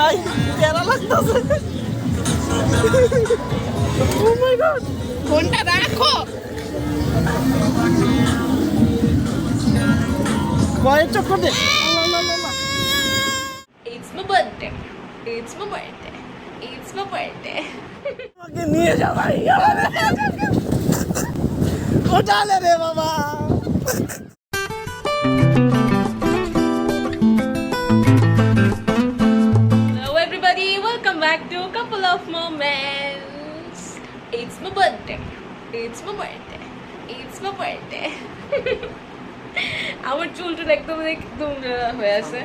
ভাই কেরা লাগতেছে। ও মাই গড, ফোনটা রাখো। ভয়ের চক্কর দে। It's my birthday. It's my birthday. It's my birthday. আমাকে নিয়ে যা ভাই, ওঠালে রে বাবা। Hello everybody, welcome back to Couple of Moments. It's my birthday. It's my birthday. It's my birthday. আমার চুলটা একদম হয়ে আছে।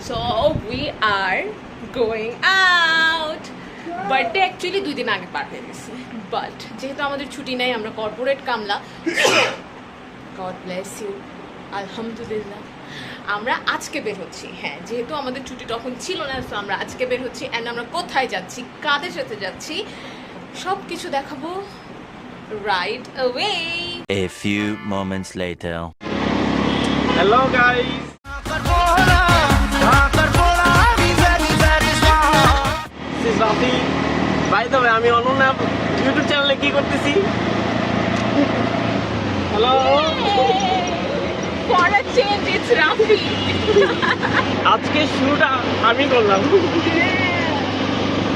So we are going out. Birthday actually 2 দিন আগে পার হয়ে গেছে, বাট যেহেতু আমাদের ছুটি নাই, আমরা কর্পোরেট কামলা, গড ব্লেস ইউ, আলহামদুলিল্লাহ, আমরা আজকে বের হচ্ছি। হ্যাঁ, যেহেতু আমাদের ছুটি তখন ছিল না, তো আমরা আজকে বের হচ্ছি। অ্যান্ড আমরা কোথায় যাচ্ছি, কাদের সাথে যাচ্ছি, সব কিছু দেখাবো right away. A few moments later. Hello guys, by the way আমি অনন্যা ইউটিউব চ্যানেলে কি করতেছি। Hello, For a change, it's Rafi. আজকে শুরুটা আমি করলাম।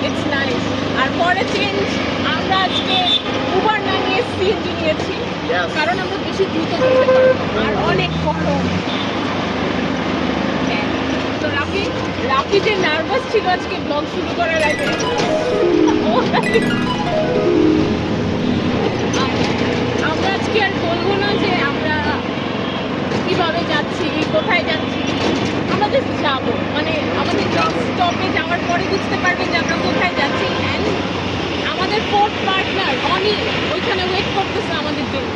It's nice. R for a change, আমরা আজকে উবার না নিয়ে সিএনজি নিয়েছি, Yes. কারণ আমরা বেশি দ্রুত যেতে পারবো আর অনেক গরম। হ্যাঁ, তো রাফি যে নার্ভাস ছিল আজকে ব্লগ শুরু করার আগে, আমরা আজকে আর বলবো না যে আমরা কিভাবে যাচ্ছি, কোথায় যাচ্ছি, আমরা জাস্ট যাবো। মানে আমাদের স্টপে যাওয়ার পরে বুঝতে পারবেন যে আমরা কোথায় যাচ্ছি। অ্যান্ড আমাদের ফোর্থ পার্টনার অনি ওইখানে ওয়েট করতেছে আমাদের জন্য।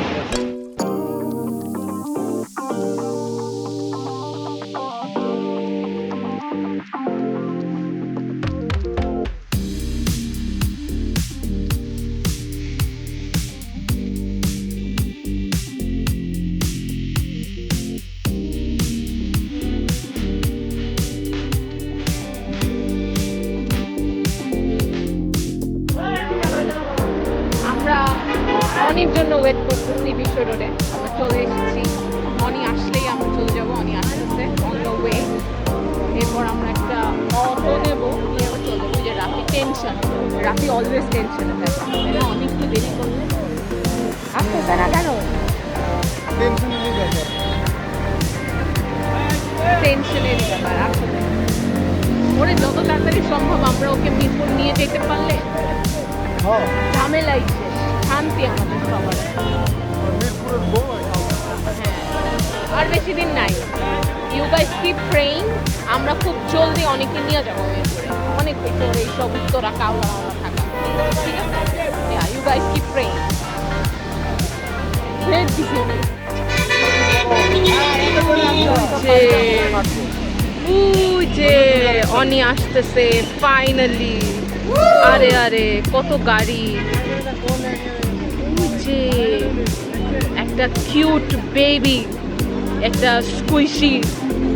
আমরা অনির জন্য ওয়েট করতেছি বিশ্ব রোডে। আমরা চলে এসেছি, অনি আসলেই আমরা চলে যাবো। অনি আসতেছে অন দ্য ওয়ে। এরপর আমরা একটা অটো নেবো, নিয়ে আমরা চলে যাবো। যে রাফি অলওয়েজ টেনশনে থাকে, অনেক একটু দেরি করলে আসতেছে না কেন, টেনশনের ব্যাপার। আসলে ওরে যত তাড়াতাড়ি সম্ভব আমরা ওকে মিরপুর নিয়ে যেতে পারলে ঝামেলাই শেষ, শান্তি আমাদের সবার। হ্যাঁ, আর বেশি দিন নাই। ইউ গাইস কিপ প্রেইং, আমরা খুব জলদি অনেকে নিয়ে যাবো মিরপুরে। অনেক ভিতর এইসব উত্তরা কাউলা মাওলা থাকা, ঠিক আছে? You guys keep praying. যে অনি আসতেছে ফাইনালি। আরে আরে কত গাড়ি, যে একটা কিউট বেবি, একটা স্কুইশি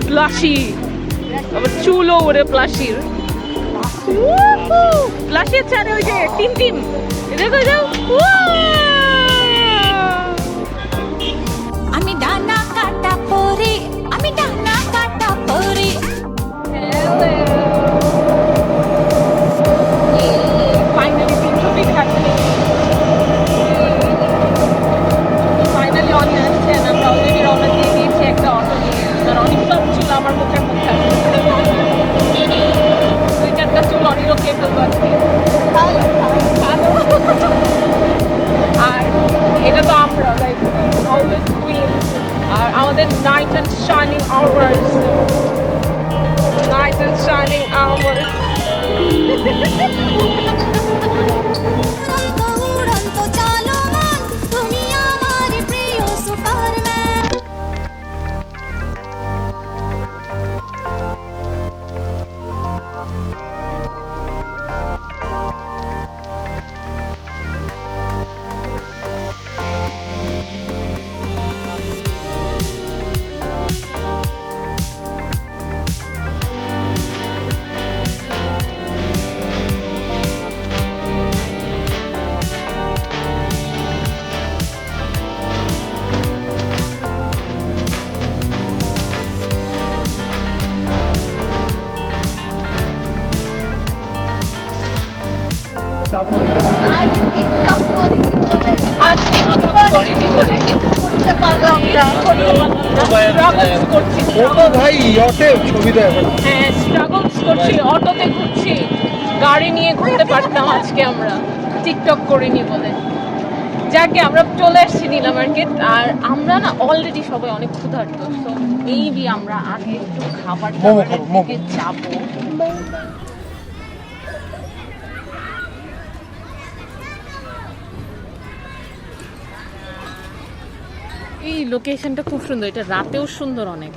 প্লাশি, আবার চুলও ওরে প্লাশির। প্লাশি আছে, আরে ওই যে টিম দেখো যাও। আমি ডানা কাটা পরি, আমি ডানা কাটা পরি। ফাইনালি 300 ফিট হাঁটতে ফাইনালি অনি আসছে। আমরা অলরেডি রওনা দিয়ে দিয়েছি একটা অটো নিয়ে। আর অনেক সব চুল আমার মুখের মধ্যে আছে, 2-4টা চুল অনিরও খেয়ে ফেলবো আজকে। আর এটা তো আমরা লাইক অলওয়েজ কুইন। আর আমাদের night and shining hours, night and shining hours. উড়ন্ত উড়ন্ত চলমান, তুমি আমার প্রিয় সুপারম্যান। Struggles করছি, ভাই অটে ছবি দেয় এখন। হ্যাঁ স্ট্রাগলস করছি, অটোতে ঘুরছি, গাড়ি নিয়ে ঘুরতে পারতাম আজকে আমরা টিকটক করিনি বলে। যাকে আমরা চলে এসেছি নীলা মার্কেট, আর আমরা না অলরেডি সবাই অনেক ক্ষুধার্ত, সো মেবি আমরা আগে একটু খাবার দাবারের দিকে যাবো। এই লোকেশনটা খুব সুন্দর, এটা রাতেও সুন্দর অনেক,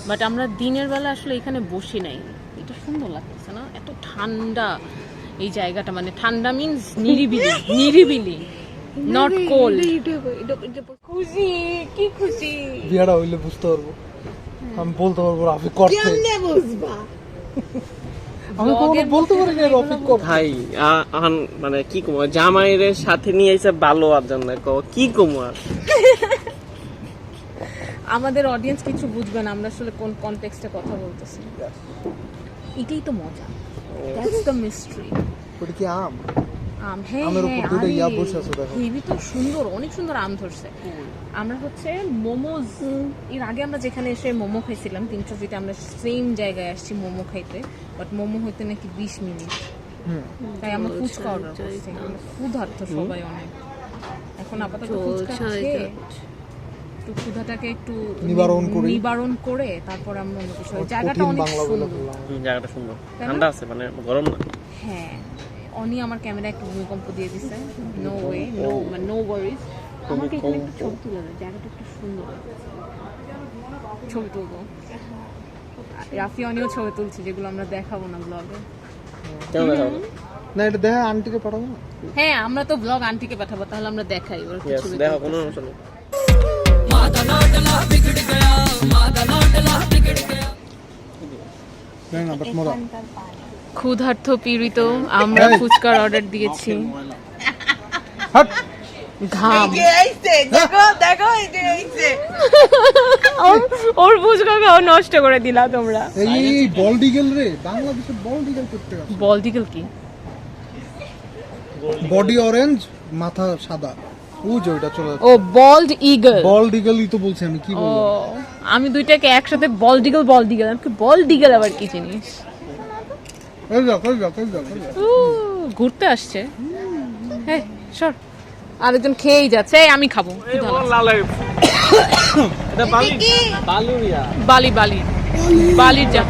বাট আমরা দিনের বেলা আসলে এখানে বসি নাই। এটা সুন্দর লাগতেছে না, এত ঠান্ডা এই জায়গাটা, মানে ঠান্ডা মিন্স নিরিবিলি, নিরিবিলি, নট কোল্ড। খুশি, কি খুশি। বিয়াটা হইলে বুঝতে পারবো, আমি বলতে পারবো রাফিক করতে। আমি কখনো বলতে পারি না রাফিক করতে। ভাই মানে কি কমো জামাইয়ের সাথে নিয়ে এসে ভালো আর জন্য কি কমো আর আমাদের অডিয়েন্স কিছু বুঝবে না আমরা আসলে কোন কনটেক্সটে কথা বলতেছি, এটাই তো মজা, দ্যাটস দ্য মিস্ট্রি। ওটা কি আম? আম, হ্যাঁ আমের উপর দুটো ইয়া বসে আছে দেখো। হেভি তো সুন্দর, অনেক সুন্দর আম ধরছে। আমরা হচ্ছে মোমোজ, এর আগে আমরা যেখানে এসে মোমো খাইছিলাম 300 ফিটে, আমরা সেম জায়গায় আসছি মোমো খাইতে, বাট মোমো হইতে নাকি 20 মিনিট, তাই আমরা ফুচকা অর্ডার করছি। আমরা ক্ষুধার্ত সবাই অনেক, এখন আপাতত ফুচকা খেয়ে একটু ক্ষুধাটাকে একটু নিবারণ করে তারপর আমরা অন্য কিছু। জায়গাটা অনেক সুন্দর, জায়গাটা সুন্দর, ঠান্ডা আছে, মানে গরম না। হ্যাঁ, অনি আমার ক্যামেরা একটু ভূমিকম্প দিয়ে দিছে, নো ওয়ে, নো ওয়ারিজ। আমাকে এখানে একটু ছবি তুলে দাও, জায়গাটা একটু সুন্দর, ছবি তুলবো। রাফি অনিও ছবি তুলছি, যেগুলো আমরা দেখাবো না ব্লগে। কেমন দেখাবো না, এটা দেখা আন্টিকে পাঠাবো না। হ্যাঁ, আমরা তো ব্লগ আন্টিকে পাঠাবো, তাহলে আমরা দেখাই ওর ছবি। দেখো কোনো সমস্যা নেই। না বাট মোরা ক্ষুধার্ত পীড়িত আমরা ফুচকার অর্ডার দিয়েছি, হাট ঘাম দেখো ওর ফুচকা খাওয়া নষ্ট করে দিলা তোমরা। এই বলডিগেল রে, বাংলাদেশে বলডিগেল করতে গেছে। বলদিগল কি? বডি অরেঞ্জ, মাথা সাদা, ও যে ওটা চলে যাচ্ছে। ও বল্ড ইগল, বলডিগেলই তো বলছি আমি, কি ও বলবো। আমি দুইটাকে একসাথে বলডিগল আমি বলডিগল আবার কি জিনিস? এই যাও এই যাও এই যাও। ও, ঘুরতে আসছে। হ্যাঁ সর, আরেকজন খেয়েই যাচ্ছে, এই আমি খাবো। এটা বালি, বালুরিয়া, বালি বালি বালির যা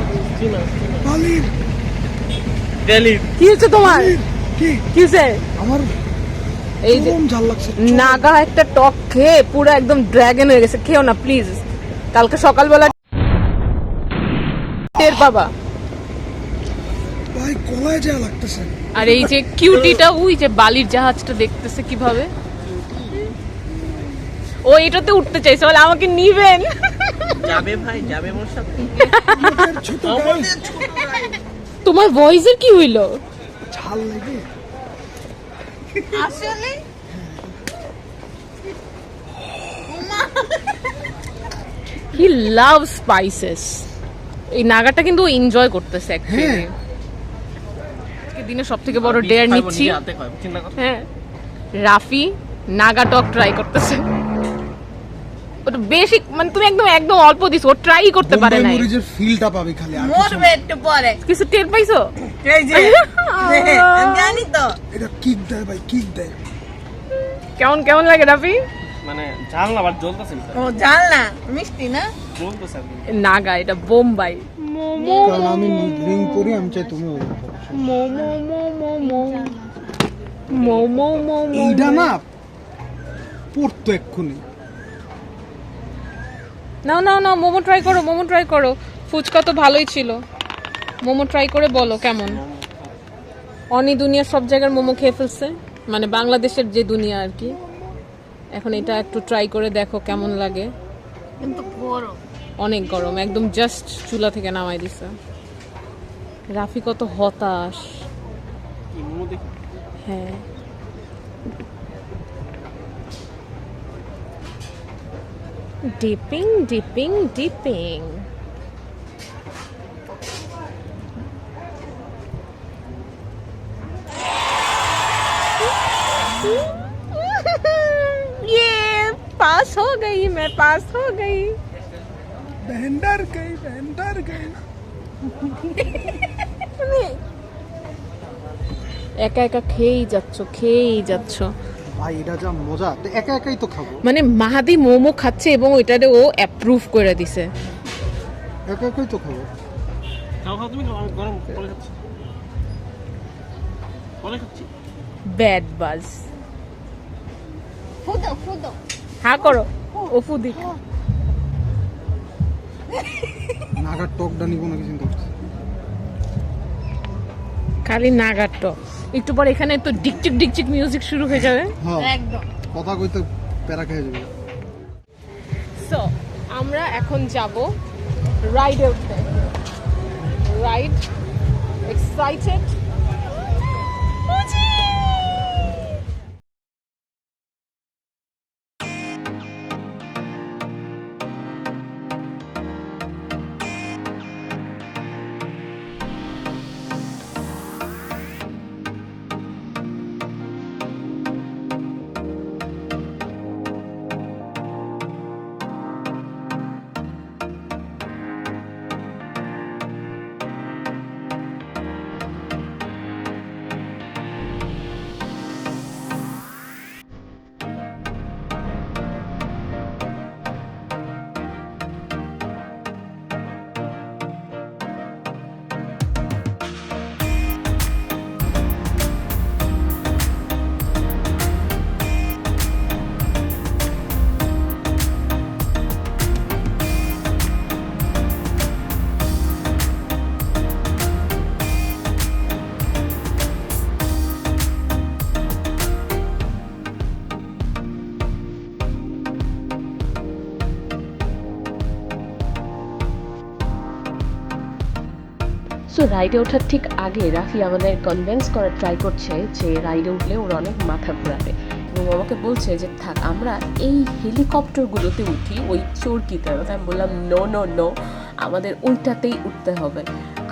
বালির দিল্লি। কি হচ্ছে তোমার? কি কি হচ্ছে? আমার এই যে গরম ঝাল লাগছে। নাগা একটা টক খেয়ে পুরো একদম ড্রাগন হয়ে গেছে, খেও না প্লিজ, কালকে সকালবেলা টের পাবা। ভাই কলায় যা লাগতেছে। আর এই যে কিউটিটা, ওই যে বালির জাহাজটা দেখতেছে কিভাবে, ও এটাতে উঠতে চাইছে, বলে আমাকে নিবেন। যাবে ভাই, যাবে মোর সাথে। ছোট ভাই তোমার ভয়েসের কি হইলো? ঝাল লাগে আসলে হি লাভ স্পাইসেস। এই নাগাটা কিন্তু এনজয় করতেছে অ্যাকচুয়ালি। আজকে দিনে সবথেকে বড় ডেয়ার নিচ্ছি। হ্যাঁ, রাফি নাগা টক ট্রাই করতেছে। ওটা বেশি, মানে তুমি একদম একদম অল্প দিছো, ও ট্রাই করতে পারে না। মরিচের ফিলটা পাবি খালি, আর মরবে একটু পরে। কিছু টের পাইছো? এই যে আমি জানি তো এটা কিক দেয় ভাই, কিক দেয়। কেমন কেমন লাগে রাফি? মানে ঝাল না, বাট জ্বলতেছে, ও জাল না, মিষ্টি না। জ্বলতেছে। নাগা, এটা বোম্বাই। মোমো কারণ আমি ড্রিঙ্ক করি, আমি চাই তুমি মোমো মোমো মোমো মোমো। এইটা না পড়তো এক্ষুনি। নাও নাও নাও, মোমো ট্রাই করো, মোমো ট্রাই করো। ফুচকা তো ভালোই ছিল, মোমো ট্রাই করে বলো কেমন। অনি দুনিয়ার সব জায়গার মোমো খেয়ে ফেলছে, মানে বাংলাদেশের যে দুনিয়া আর কি। এখন এটা একটু ট্রাই করে দেখো কেমন লাগে। কিন্তু গরম, অনেক গরম, একদম জাস্ট চুলা থেকে নামাই দিছে। রাফি কত হতাশ। হ্যাঁ, ডিপিং ডিপিং ডিপিং। ये पास हो गई मैं पास हो गई। बहन डर गई, बहन डर गई। একা একা খেয়েই যাচ্ছ ভাই এটা যা মজা, তো একা একাই তো খাবো। মানে মাহাদি মোমো খাচ্ছে এবং ওইটারে ও অ্যাপ্রুভ করে দিছে। একা একাই তো খাবো। খাও খাও তুমি খাও, আমি গরম পরে খাচ্ছি। পরে খাচ্ছি। ব্যাড বাজ। ফুদো ফুদো হ্যাঁ করো, ওফু দিক। নাগার টকটা নিবো নাকি চিন্তা করছি। খালি নাগাট্ট, একটু পর এখানে তো ডিকচিক ডিকচিক মিউজিক শুরু হয়ে যাবে। হ্যাঁ একদম কথা কইতে প্যারা খেয়ে যাবে। সো আমরা এখন যাব রাইডে উঠতে। Ride excited. সো রাইডে ওঠার ঠিক আগে রাফি আমাদের কনভিন্স করার ট্রাই করছে যে রাইডে উঠলে ওর অনেক মাথা ঘোরাবে এবং আমাকে বলছে যে থাক আমরা এই হেলিকপ্টারগুলোতে উঠি, ওই চরকিতে। আমি বললাম নো নো নো, আমাদের ওইটাতেই উঠতে হবে।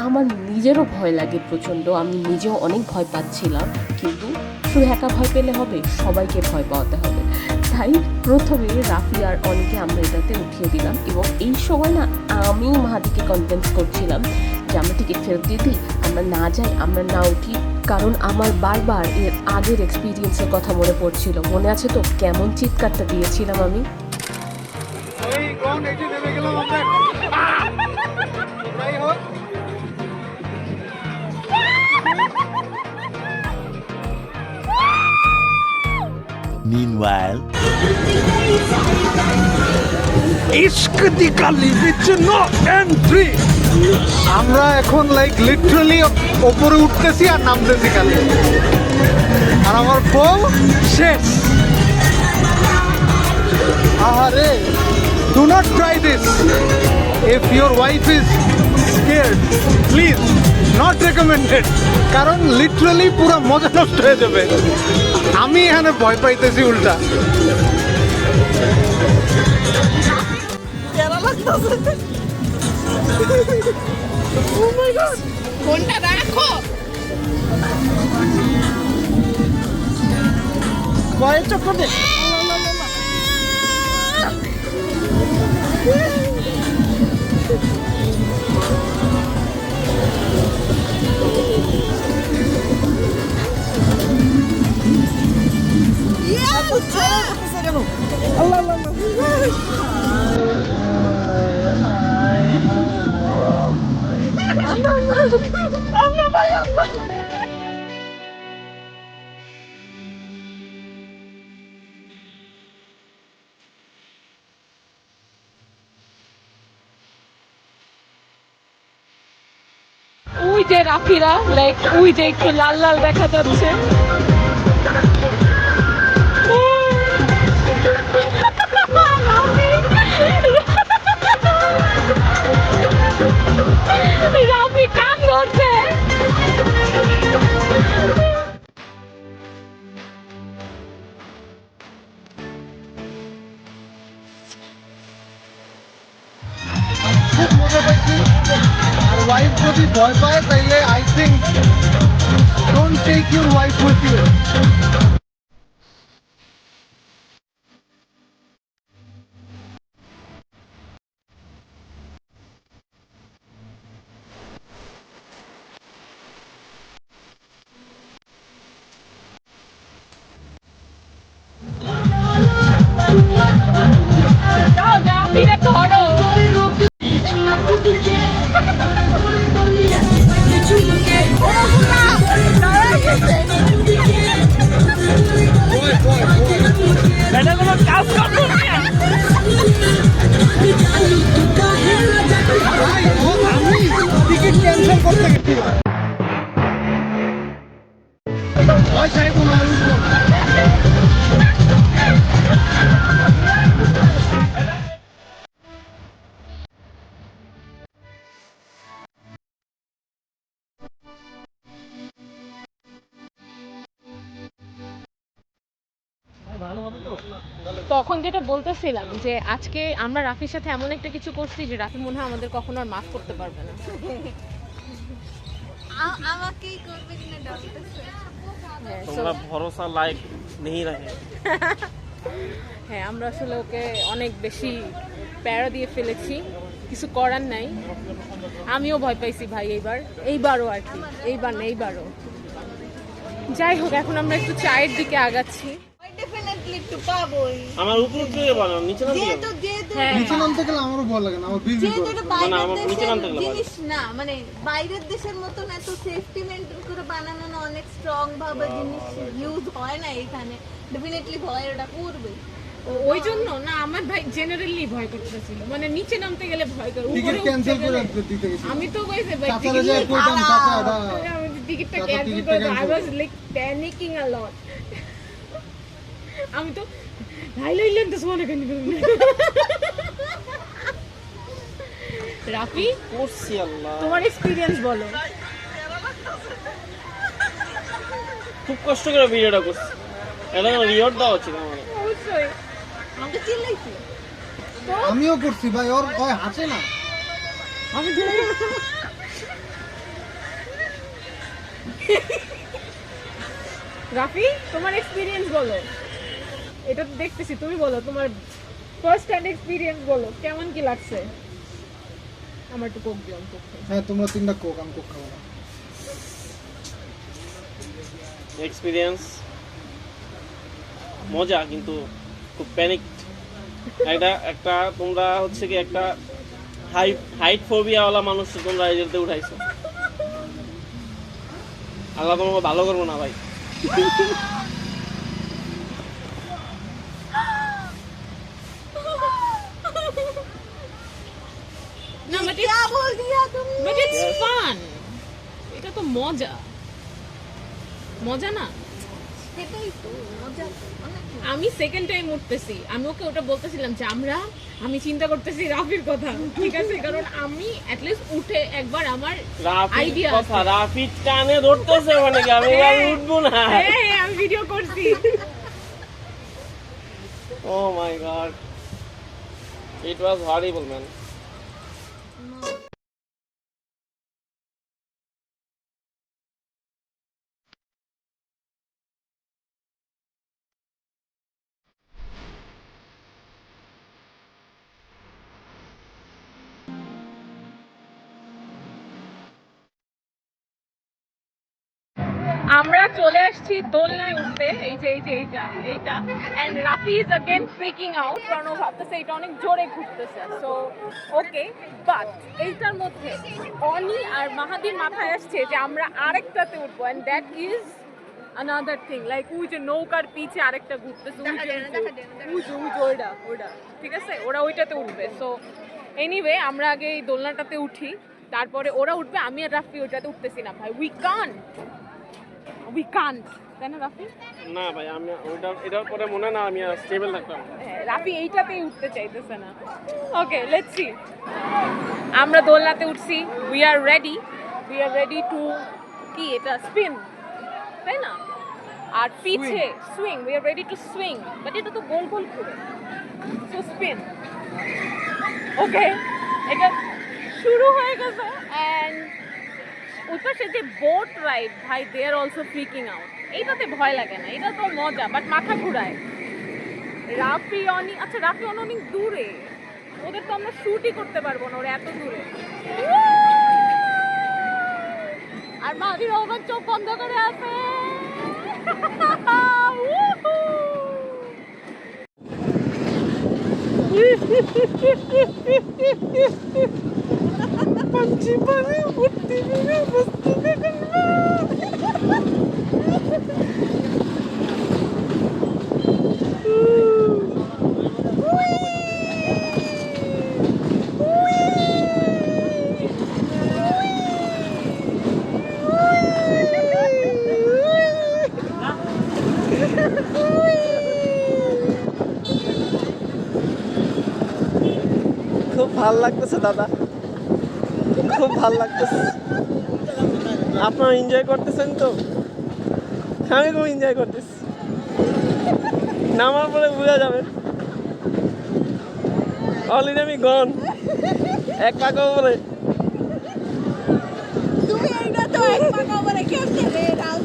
আমার নিজেরও ভয় লাগে প্রচণ্ড, আমি নিজেও অনেক ভয় পাচ্ছিলাম, কিন্তু শুধু একা ভয় পেলে হবে, সবাইকে ভয় পাওয়াতে হবে। তাই প্রথমে রাফি আর অনেকে আমরা এটাতে উঠিয়ে দিলাম এবং এই সময় না আমি মাহাদিকে কনভিন্স করছিলাম যে আমরা টিকিট ফেরত দিয়ে দিই, আমরা না যাই, আমরা না উঠি। কারণ আমার বারবার এর আগের এক্সপিরিয়েন্সের কথা মনে পড়ছিল। মনে আছে তো কেমন চিৎকারটা দিয়েছিলাম আমি? Meanwhile, ইশক দি গালি উইচ নো এন্ট্রি। আমরা এখন লাইক লিটারালি উপরে উঠতেছি আর নামতেছি খালি, আর আমার বউ শেষ। আরে do not try this if your wife is scared, please not recommended. কারণ লিটারালি পুরো মজা নষ্ট হয়ে যাবে। আমি এখানে ভয় পাইতেছি উল্টা। ফোনটা রাখো। ভয়ের চক্কর দে। ওই যে রাফিরা, লাইক ওই যে একটু লাল লাল দেখা যাচ্ছে। রাফি কান ধরছে। আর ওয়াইফ যদি ভয় পায় তাইলে I think don't take your wife with you. তখন যেটা বলতেছিলাম যে আজকে আমরা রাফির সাথে এমন একটা কিছু করছি যে রাফি মনে হয় আমাদের কখনো আর মাফ করতে পারবে না। আমাকেই করবে কিনা ডাউট আছে। হ্যাঁ, so- তোমরা ভরসা লাইক নেই রাখে। হ্যাঁ, আমরা আসলে ওকে অনেক বেশি প্যারা দিয়ে ফেলেছি, কিছু করার নাই। আমিও ভয় পাইছি ভাই এইবারও আর কি, এইবারও। যাই হোক, এখন আমরা একটু চায়ের দিকে আগাচ্ছি। ডেফিনেটলি একটু পাবোই। আমার উপর থেকে বানাও, নিচে নামতে হবে। যেহেতু হ্যাঁ, নিচে নামতে গেলে আমারও ভয় লাগে না, আমার বিল বিল যেহেতু করে। এটা না, বাইরের আমার নিচে দেশের নামতে গেলে জিনিস না, মানে বাইরের দেশের মতন এত সেফটি মেনটেন করে বানানো না, অনেক স্ট্রং ভাবে জিনিস ইউজ হয় না এখানে। ডেফিনেটলি ভয় ওটা করবে। ওই জন্য না, আমার ভাই জেনারেলি ভয় করতেছিল, মানে নিচে নামতে গেলে ভয় করে, টিকিট উপরে ক্যান্সেল করে দিতে গেছি। আমি তো কইছি ভাই চাচারা যায় কইতাম চাচা এটা আমি টিকিটটা চাচা, ক্যান্সেল টিকিটটা করে, আই cancel। ওয়াজ লাইক প্যানিকিং আ লট। আমি তো ভাই লইলেন তো সোনা কেন রাফি, করছি আল্লাহ। তোমার এক্সপেরিয়েন্স বলো। খুব কষ্ট করে ভিডিওটা করছি, এটা রিওয়ার্ড দেওয়া উচিত আমার। অবশ্যই আমাকে চিল্লাইছি। আমিও করছি ভাই, ওর ওই হাসে না। আমি রাফি, তোমার এক্সপেরিয়েন্স বলো। এটা তো দেখতেছি, তুমি বলো তোমার ফার্স্ট হ্যান্ড এক্সপেরিয়েন্স বলো, কেমন কি লাগছে। আমার একটু কোক দিও কোক। হ্যাঁ, তোমরা তিনটা কোক, আমি কোক খাবো না। এক্সপিরিয়েন্স মজা, কিন্তু খুব প্যানিক। একটা তোমরা হচ্ছে কি একটা হাইট ফোবিয়াওয়ালা মানুষ তোমরা এজেলতে উঠাইছো। আল্লাহ তোমাকে ভালো করবো না ভাই। না, বাট क्या बोल दिया तुमने? It's fun. এটা তো মজা না। সেটাই তো মজা, অনেক মজা। আমি সেকেন্ড টাইম উঠতেছি, আমি ওকে ওটা বলতেছিলাম যে আমি চিন্তা করতেছি রাফির কথা, ঠিক আছে, কারণ আমি অ্যাটলিস্ট উঠে একবার আমার রাফির আইডিয়া কথা, রাফির টানে ধরতেছে মানে কি আমি আর উঠবো না। আমি ভিডিও করছি। Oh my god, it was horrible man. আমরা চলে আসছি দোলনায় উঠতে। এইটা and Rafi is again freaking out, কারণ ও ভাবতেছে এটা অনেক জোরে ঘুরতেছে। সো ওকে, বাট এইটার মধ্যে অনি আর মাহাদির মাথায় আসছে যে আমরা আরেকটাতে উঠবো, and that is another thing, লাইক ওই যে নৌকার পিছে আরেকটা ঘুরতেছে, ওইটা ঠিক আছে, ওরা ওইটাতে উঠবে। সো এনিওয়ে, আমরা আগে এই দোলনাটাতে উঠি, তারপরে ওরা উঠবে। আমি আর রাফি ওইটাতে উঠতেছি না ভাই, উই কান্ট, তাই না রাফি? না ভাই, আমি এটার পরে মনে না আমি স্টেবল থাকতাম। রাফি এইটাতেই উঠতে চাইতেছে না। ওকে, লেটস সি। আমরা দোলনাতে উঠছি, উই আর রেডি টু কি এটা স্পিন, তাই না? আর পিছে swing, we are ready to swing, but এটা তো গোল গোল ঘুরে। So spin. ওকে, এটা শুরু হয়ে গেছে। এন্ড উৎপাশে যে বোট রাইড ভাই, দে আর অলসো ফ্রিকিং আউট। এইটাতে ভয় লাগে না, এটা তো মজা, বাট মাথা ঘুরায়। রাফি অনি অনেক দূরে, ওদের তো আমরা শুটই করতে পারবো না, ওরা এত দূরে। আর মাহির রহমান চোখ বন্ধ করে আছে। খুব ভাল লাগতেছে দাদা, খুব ভাল লাগতেছে। আপনারা এনজয় করতেছেন তো? আমি খুব এনজয় করতেছি, নামার পরে বোঝা যাবে। অলরেডি আমি গন এক পাকা উপরে তুমি এইটা তো এক পা কবরে কেমনে রে রাজ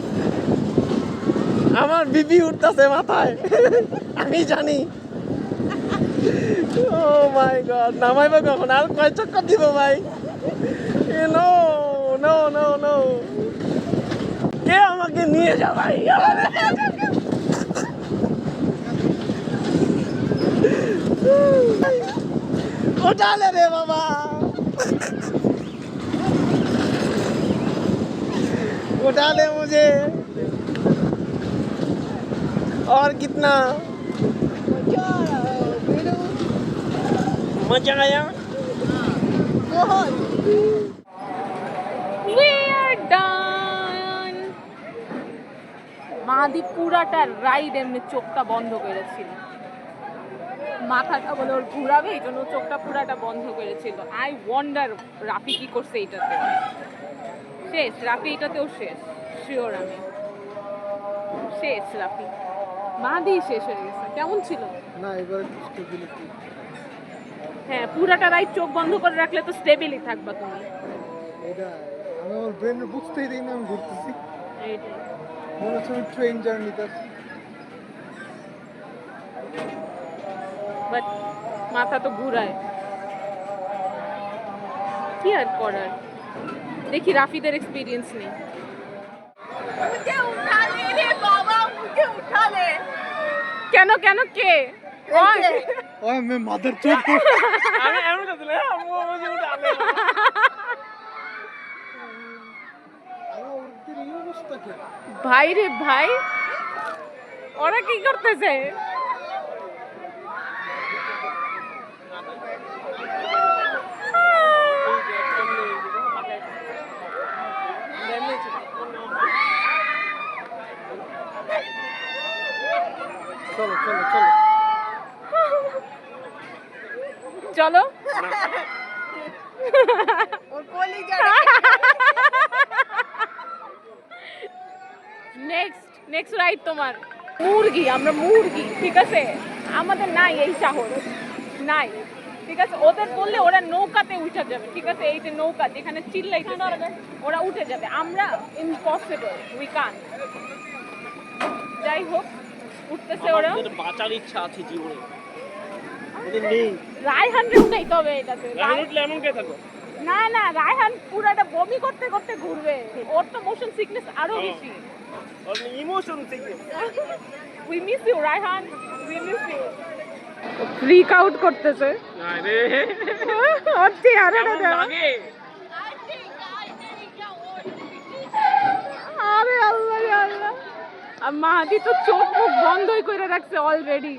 আমার বিপি উঠতেছে মাথায় আমি জানি ও মাই গড নামাইবে কখন আর কয় চক্কর দিব ভাই নো নো নো নো কে আমাকে নিয়ে যা ভাই उठा ले रे बाबा उठा ले मुझे और कितना मजा आया We are done. মাদি পুরাটা রাইড এমনি চোখটা বন্ধ করেছিল, মাথাটা বলে ওর ঘুরাবে এই জন্য চোখটা পুরাটা বন্ধ করেছিল। আই ওয়ান্ডার রাফি কি করছে এইটাতে। শেষ রাফি এটাতেও শেষ, শিওর আমি শেষ। রাফি মাদি শেষ হয়ে গেছে। কেমন ছিল? না এবারে স্টেবিলিটি হ্যাঁ, পুরাটা রাইড চোখ বন্ধ করে রাখলে তো স্টেবিলি থাকবা তুমি। এটা আমি আমার ব্রেনে বুঝতেই দিই না আমি ঘুরতেছি, এইটাই। মনে হচ্ছে আমি ট্রেন জার্নিতে আছি। বাট মাথা তো ঘুরায়, কি আর করার। দেখি রাফিদের এক্সপিরিয়েন্স নেই। मुझे उठा ले रे बाबा, मुझे उठा ले। কেন কেন কে? ওই আমি মাদার চোখ আমি এমন করছিলাম আম্মু আমাকে উঠা ले ওদের এই অবস্থা কি? ভাই রে ভাই, ওরা কি করতেছে? চলো চলো চলো চলো और कोली जा নেক্সট রাইড তোমার মুরগি। আমরা মুরগি, ঠিক আছে? আমাদের নাই এই সাহস, নাই, ঠিক আছে? ওদের বললে ওরা নৌকাতে উঠে যাবে, ঠিক আছে? এই যে নৌকা যেখানে চিল্লাইতে ওরা উঠে যাবে, আমরা ইম্পসিবল, উই কান। যাই হোক, উঠতেছে ওরা। আমাদের বাঁচার ইচ্ছা আছে জীবনে, ওদের নেই। রায়হান রেও নেই তবে এটাতে। রাইড উঠলে এমন কে থাকো? না না, রায়হান পুরাটা বমি করতে করতে ঘুরবে, ওর তো মোশন সিকনেস আরো বেশি। ওর ইমোশন থেকে we miss you Raihan, we miss you. Freak out করতেছে। আরে ওর চেহারাটা কেমন দেখো। লাগে? আরে আল্লাহ রে আল্লাহ, আর মাহাদি তো চোখ মুখ বন্ধই করে রাখছে already.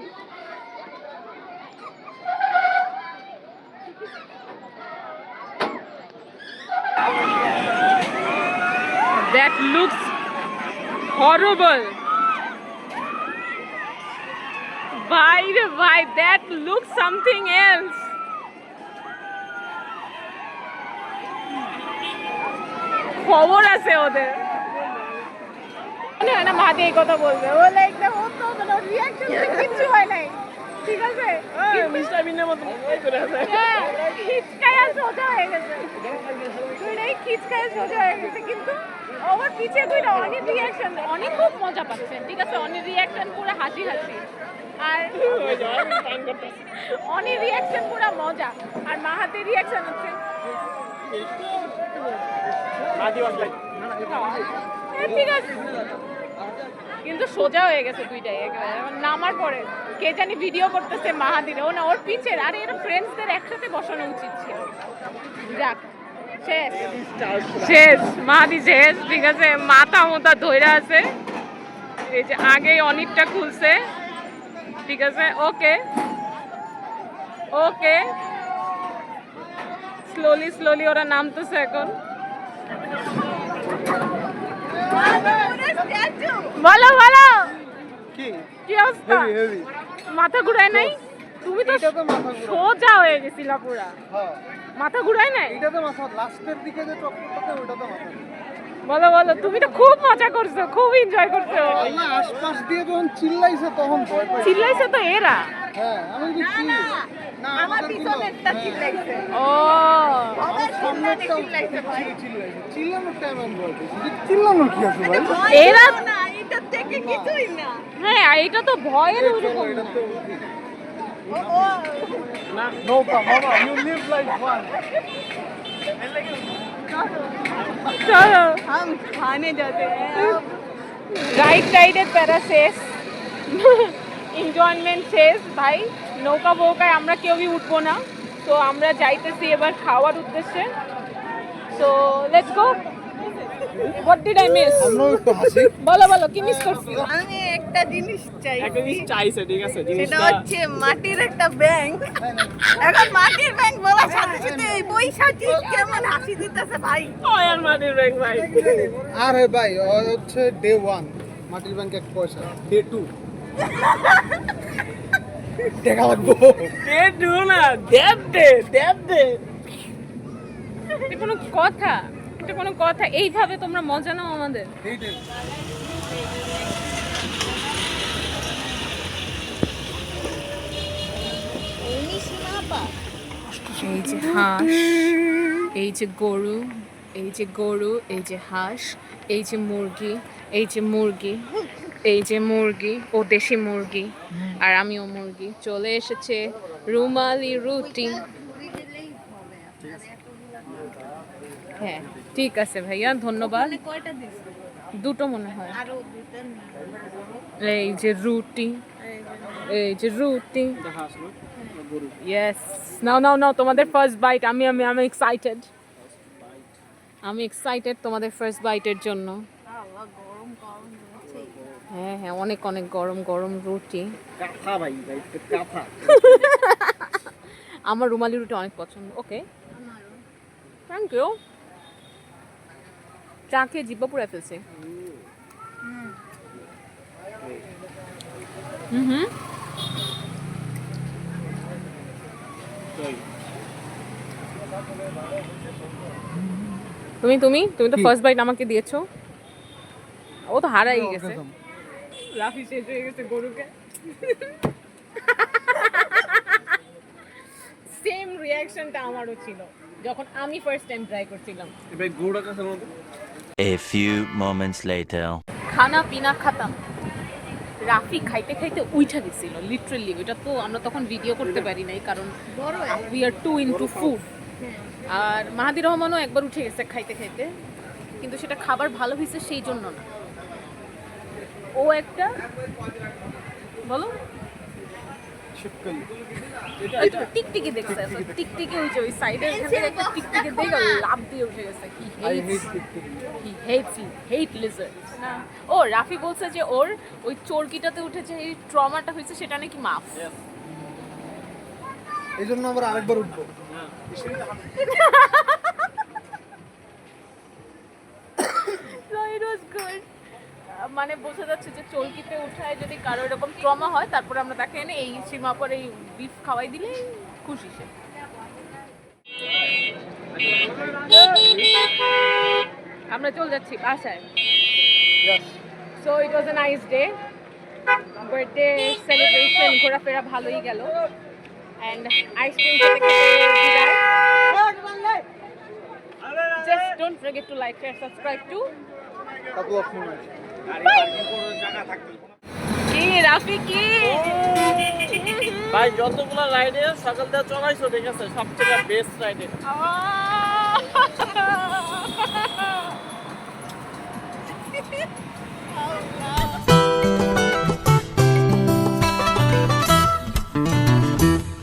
That looks horrible. Bhai re bhai, that looks something else. খবর আছে ওদের, মনে হয় না মাহাদি এই কথা বলবে। ও লাইক না, ও তো কোনো রিঅ্যাকশন কিছু হয় নাই, ঠিক আছে? মিস্টার বিনের মতো ওই করে আছে। হ্যাঁ, খিচকায়া সোজা হয়ে গেছে, দুইটাই খিচকায়া সোজা হয়ে গেছে। কিন্তু ওর পিছে দুইটা অনেক রিঅ্যাকশন, অনেক খুব মজা পাচ্ছেন, ঠিক আছে? অনেক রিঅ্যাকশন পুরো হাসি হাসি, আর ওই যে আমি পান করতেছি। অনেক রিঅ্যাকশন পুরো মজা, আর মাহাতির রিঅ্যাকশন হচ্ছে আদিবাসী ঠিক আছে। কিন্তু সোজা হয়ে গেছে দুইটাই একেবারে। এবার নামার পরে কে জানি ভিডিও করতেছে মাহাদির, ও না ওর পিছের। আরে এরা ফ্রেন্ডসদের একসাথে বসানো উচিত ছিল। যাক, শেষ শেষ, মাহাদি শেষ, ঠিক আছে? মাথা মোথা ধইরা আছে, এই যে আগেই অনেকটা খুলছে, ঠিক আছে? ওকে ওকে, স্লোলি স্লোলি ওরা নামতেছে এখন। বলো বলো, কি কি অবস্থা? হেভি হেভি মাথা ঘুরায় নাই? তুমি তো এটা তো মাথা ঘুরায়। সোজা হয়ে গেছিলা পুরা, হ্যাঁ মাথা ঘুরায় নাই? এটা তো মাথা, লাস্টের দিকে যে চক্করটাতে ওটা তো মাথা। বলো বলো, তুমি তো খুব মজা করছো, খুব এনজয় করছো। আল্লাহ আশপাশ দিয়ে যখন চিল্লাইছে তখন ভয় পাই। চিল্লাইছে তো এরা, হ্যাঁ আমি দেখছি না আমার আমাদের পিছনেরটা চিল্লাইছে ও ওদের সামনেটা চিল্লাইছে ভাই চিল্লানোর টাইম আমি বলছি চিল্লানো কি আছে ভাই এরা না এটা থেকে কিছুই না হ্যাঁ এটা তো ভয়ের ওরকম এটা না। তো ও নৌকা মামা ইউ লিভ লাইক ওয়ান চলো हम खाने जाते हैं রাইডের প্যারা শেষ, এনজয়মেন্ট শেষ ভাই। নৌকা বৌকায় আমরা কেউই উঠবো না, তো আমরা যাইতেছি এবার খাওয়ার উদ্দেশ্যে। So let's go. What did I miss? আমরাও একটু হাসি বলো বলো কি মিস করছি? আমি একটা জিনিস চাই একটা জিনিস চাইছে, ঠিক আছে? সেটা জিনিসটা হচ্ছে মাটির একটা ব্যাংক। এখন মাটির ব্যাংক বলার সাথে সাথে এই বৈশাখী কেমন হাসি দিতেছে ভাই। ওই আর মাটির ব্যাংক ভাই। আরে ভাই ও হচ্ছে ডে 1 মাটির ব্যাংক 1 পয়সা ডে 2 দেখা লাগবো দে দু না, দেব দে, দেব দে। এটা কোনো কথা? এটা কোনো কথা? এইভাবে তোমরা মজা নাও আমাদের? এই যে হাঁস, এই যে গরু, এই যে গরু, এই যে হাঁস, এই যে মুরগি, এই যে মুরগি, এই যে মুরগি, ও দেশি মুরগি আর আমিও মুরগি। চলে এসেছে রুমালি রুটি। হ্যাঁ ঠিক আছে ভাইয়া, ধন্যবাদ। কয়টা দিস দুটো মনে হয়। আরো দুটো এই যে রুটি, এই যে রুটি। ইয়েস, নাও নাও নাও তোমাদের ফার্স্ট বাইট। আমি এক্সাইটেড, আমি এক্সাইটেড তোমাদের ফার্স্ট বাইটের জন্য। গরম গরম হচ্ছে হ্যাঁ হ্যাঁ, অনেক অনেক গরম গরম রুটি। কাঁথা ভাই, ভাই কাঁথা। আমার রুমালি রুটি অনেক পছন্দ। Okay thank you. চা খেয়ে জিব্বা পুড়ে ফেলছে। হুম হুম। তুমি তুমি তুমি তো ফার্স্ট বাইট আমাকে দিয়েছো, ও তো হারাই গেছে। রাফি শেষ হয়ে গেছে গরুকে। সেম রিঅ্যাকশনটা আমারও ছিল যখন আমি ফার্স্ট টাইম ট্রাই করছিলাম। ভাই গুড়া কাছে মতো। A few moments later. খানা পিনা খাতাম। রাফি খাইতে খাইতে উইঠা গেছিল লিটারালি। ওইটা তো আমরা তখন ভিডিও করতে পারি নাই, কারণ we are too into food. আর মাহাদি রহমানও একবার উঠে গেছে খাইতে খাইতে, কিন্তু সেটা খাবার ভালো হয়েছে সেই জন্য না। ও একটা বলো টিকটিকি দেখছে, টিকটিকি ওই যে ওই সাইডের একটা টিকটিকি দেখে লাভ দিয়ে উঠে গেছে। He hates lizards. ও রাফি বলছে যে ওর ওই চরকিটাতে উঠেছে, এই ট্রমাটা হয়েছে, সেটা নাকি মাফ। এই জন্য আবার আরেকবার উঠবো। So it was good. মানে বোঝা যাচ্ছে যে চরকিতে উঠায় যদি কারো এরকম ট্রমা হয়, তারপরে আমরা তাকে এনে এই সীমাপর এই বিফ খাওয়াই দিলে খুশি সে। আমরা চলে যাচ্ছি বাসায়। So it was a nice day, birthday celebration, ঘোরাফেরা ভালোই গেল। অ্যান্ড আইসক্রিম খেতে খেতে বিদায়। Just don't forget to like, share, subscribe to couple of minutes কি রাফি কি ভাই যতগুলো রাইডে সকাল থেকে চলাইছো, ঠিক আছে? সবচেয়ে বেস্ট রাইডে।